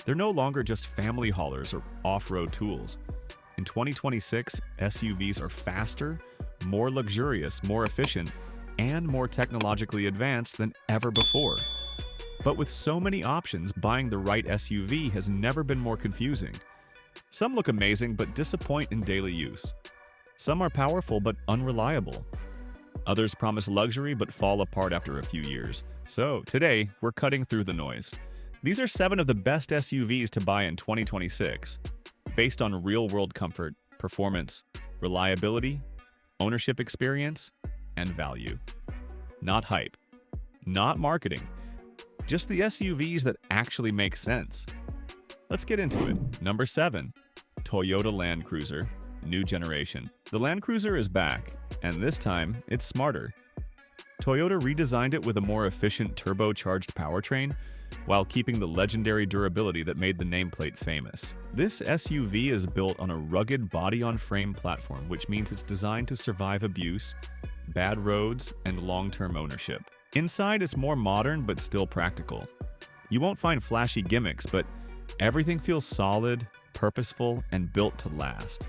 They're no longer just family haulers or off-road tools. In 2026, SUVs are faster, more luxurious, more efficient, and more technologically advanced than ever before. But with so many options, buying the right SUV has never been more confusing. Some look amazing but disappoint in daily use. Some are powerful but unreliable. Others promise luxury but fall apart after a few years. So, today, we're cutting through the noise. These are 7 of the best SUVs to buy in 2026, based on real-world comfort, performance, reliability, ownership experience, and value. Not hype, not marketing, just the SUVs that actually make sense. Let's get into it. Number 7. Toyota Land Cruiser, new generation. The Land Cruiser is back, and this time, it's smarter. Toyota redesigned it with a more efficient turbocharged powertrain, while keeping the legendary durability that made the nameplate famous. This SUV is built on a rugged body-on-frame platform, which means it's designed to survive abuse, bad roads, and long-term ownership. Inside, it's more modern but still practical. You won't find flashy gimmicks, but everything feels solid, purposeful, and built to last.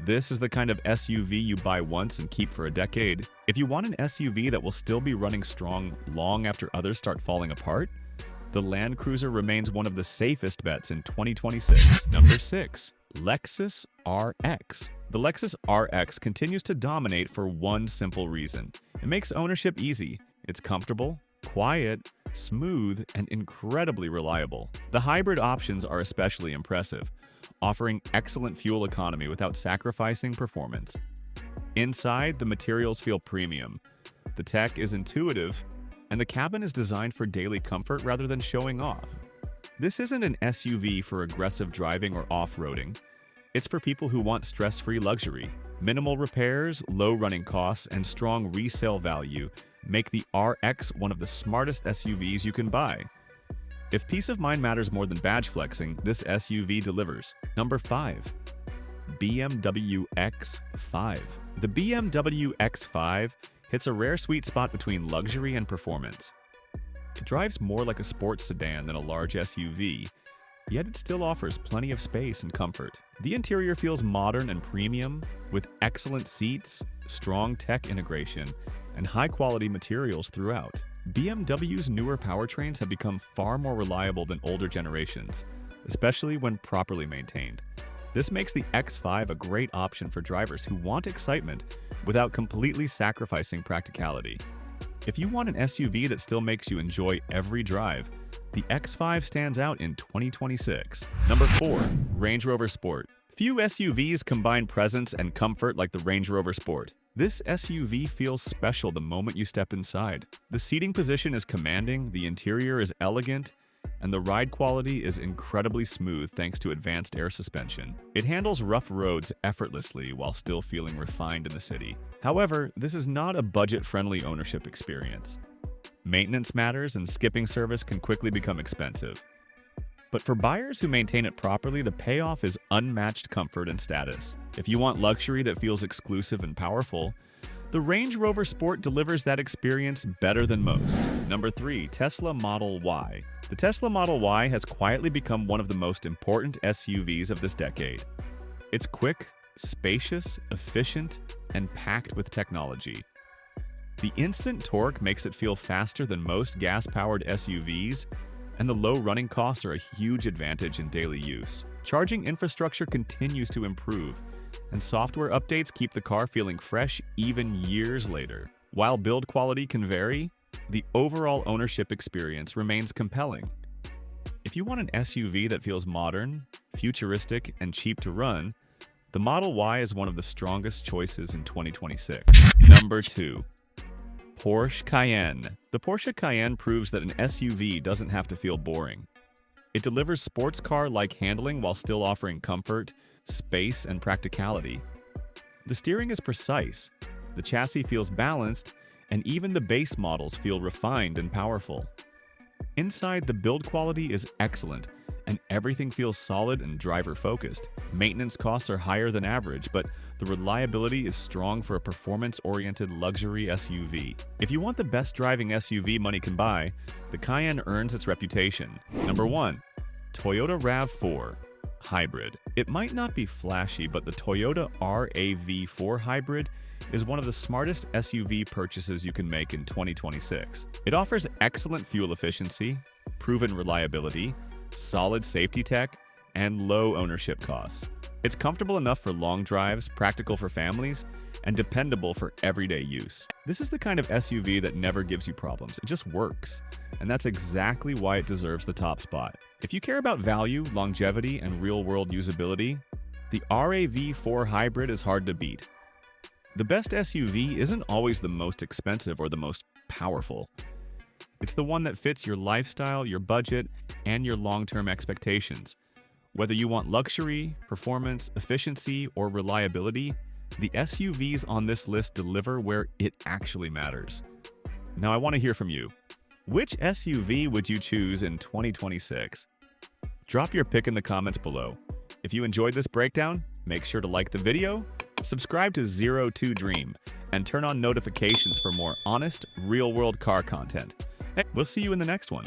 This is the kind of SUV you buy once and keep for a decade. If you want an SUV that will still be running strong long after others start falling apart, the Land Cruiser remains one of the safest bets in 2026. Number 6. Lexus RX. The Lexus RX continues to dominate for one simple reason. It makes ownership easy. It's comfortable, quiet, smooth, and incredibly reliable. The hybrid options are especially impressive, offering excellent fuel economy without sacrificing performance. Inside, the materials feel premium. The tech is intuitive, and the cabin is designed for daily comfort rather than showing off. This isn't an SUV for aggressive driving or off-roading. It's for people who want stress-free luxury. Minimal repairs, low running costs, and strong resale value make the RX one of the smartest SUVs you can buy. If peace of mind matters more than badge flexing, this SUV delivers. Number 5. BMW X5. The BMW X5 hits a rare sweet spot between luxury and performance. It drives more like a sports sedan than a large SUV, yet it still offers plenty of space and comfort. The interior feels modern and premium, with excellent seats, strong tech integration, and high-quality materials throughout. BMW's newer powertrains have become far more reliable than older generations, especially when properly maintained. This makes the X5 a great option for drivers who want excitement without completely sacrificing practicality. If you want an SUV that still makes you enjoy every drive, the X5 stands out in 2026. Number 4. Range Rover Sport. Few SUVs combine presence and comfort like the Range Rover Sport. This SUV feels special the moment you step inside. The seating position is commanding, the interior is elegant, and the ride quality is incredibly smooth thanks to advanced air suspension. It handles rough roads effortlessly while still feeling refined in the city. However, this is not a budget-friendly ownership experience. Maintenance matters and skipping service can quickly become expensive. But for buyers who maintain it properly, the payoff is unmatched comfort and status. If you want luxury that feels exclusive and powerful, the Range Rover Sport delivers that experience better than most. Number 3. Tesla Model Y. The Tesla Model Y has quietly become one of the most important SUVs of this decade. It's quick, spacious, efficient, and packed with technology. The instant torque makes it feel faster than most gas-powered SUVs, and the low running costs are a huge advantage in daily use. Charging infrastructure continues to improve, and software updates keep the car feeling fresh even years later. While build quality can vary, the overall ownership experience remains compelling. If you want an SUV that feels modern, futuristic, and cheap to run, the Model Y is one of the strongest choices in 2026. Number 2. Porsche Cayenne. The Porsche Cayenne proves that an SUV doesn't have to feel boring. It delivers sports car-like handling while still offering comfort, space, and practicality. The steering is precise, the chassis feels balanced, and even the base models feel refined and powerful. Inside, the build quality is excellent, and everything feels solid and driver-focused. Maintenance costs are higher than average, but the reliability is strong for a performance-oriented luxury SUV. If you want the best driving SUV money can buy, the Cayenne earns its reputation. Number 1. Toyota RAV4 Hybrid. It might not be flashy, but the Toyota RAV4 Hybrid is one of the smartest SUV purchases you can make in 2026. It offers excellent fuel efficiency, proven reliability, solid safety tech, and low ownership costs. It's comfortable enough for long drives, practical for families, and dependable for everyday use. This is the kind of SUV that never gives you problems. It just works. And that's exactly why it deserves the top spot. If you care about value, longevity, and real-world usability, the RAV4 Hybrid is hard to beat. The best SUV isn't always the most expensive or the most powerful. It's the one that fits your lifestyle, your budget, and your long-term expectations. Whether you want luxury, performance, efficiency, or reliability, the SUVs on this list deliver where it actually matters. Now I want to hear from you. Which SUV would you choose in 2026? Drop your pick in the comments below. If you enjoyed this breakdown, make sure to like the video, subscribe to Zero2 Dream, and turn on notifications for more honest, real-world car content. We'll see you in the next one.